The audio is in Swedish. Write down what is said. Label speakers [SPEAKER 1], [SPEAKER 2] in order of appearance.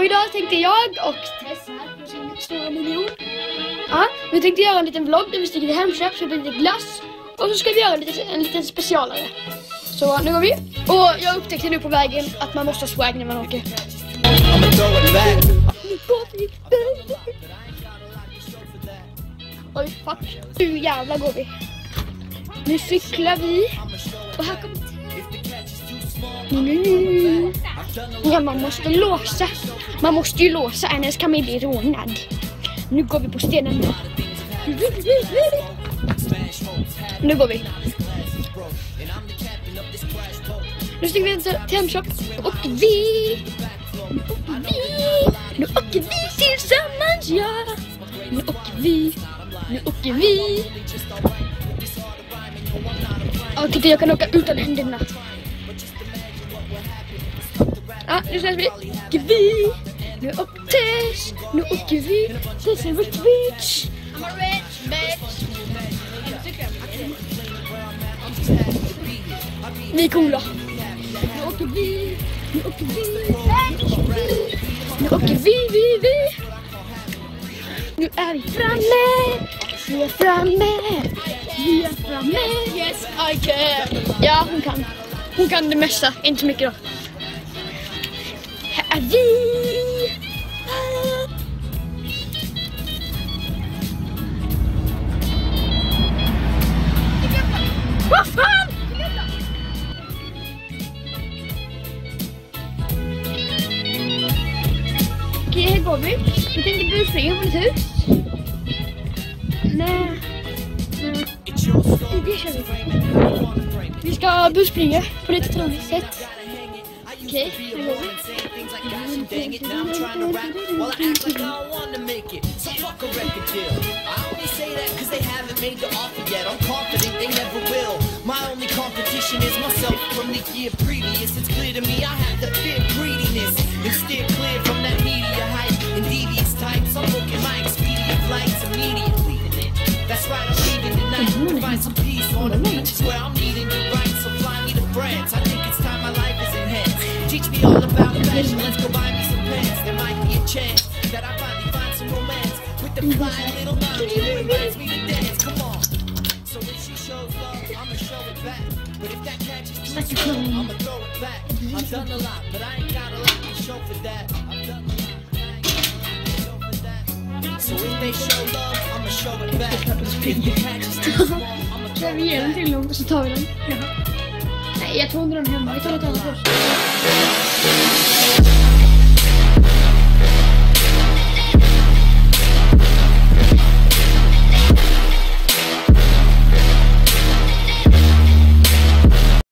[SPEAKER 1] Och idag tänkte jag och Tess här på sin stora miljon. Ja, vi tänkte göra en liten vlogg där vi sticker till Hemköp, köper lite glass. Och så ska vi göra en liten specialare. Så nu går vi. Och jag upptäckte nu på vägen att man måste ha swag när man åker. Oj, fuck. Nu jävlar går vi. Nu cyklar vi. Och här kommer ja, man måste låsa. Man måste ju låsa, annars kan man bli rånad. Nu går vi på stenen. Nu går vi. Nu stiger vi till Hemköp. Och nu åker vi tillsammans, ja. Nu åker vi. Ja, titta, jag kan åka utan händerna. Ja, nu ses vi. Nu åker vi. This is rich bitch. I'm a rich bitch. Vi är coola. Nu åker vi. Nu åker vi. Nu är vi framme. Vi är framme. Yes, I can. Ja, hon kan. Hon kan det mesta. Inte så mycket då. Här är vi. Vad fan? Okej, här går vi. Vi tänkte busspringa på ett hus. Nej. Det kör vi. Vi ska busspringa på ett troligt sätt. Okej, här går vi.
[SPEAKER 2] My only competition is myself from the year previous. It's clear to me I have the fear greediness and steer clear from that media hype and devious types. I'm booking my Expedia flights immediately. That's right, I'm leaving tonight to find some peace on the beach where I'm needing to write. So fly me to France. I think it's time my life is enhanced. Teach me all about fashion. Let's go buy me some pants. There might be a chance that I finally find some romance with the fly little mommy who invites me to dance. Come on. So if she shows love, I'ma show it back. But if that catches too slow, I'ma throw it back. I've done a lot, but I ain't got a lot to show for that. I've done a lot, but I ain't got a lot to show for that. So if they show love, I'ma show it back. If the catches too small, I'ma throw
[SPEAKER 1] Kör vi
[SPEAKER 2] it
[SPEAKER 1] igenom
[SPEAKER 2] back.
[SPEAKER 1] till dem och så tar vi dem. Nej, jag tror inte dem hemma. Vi tar det hemma först.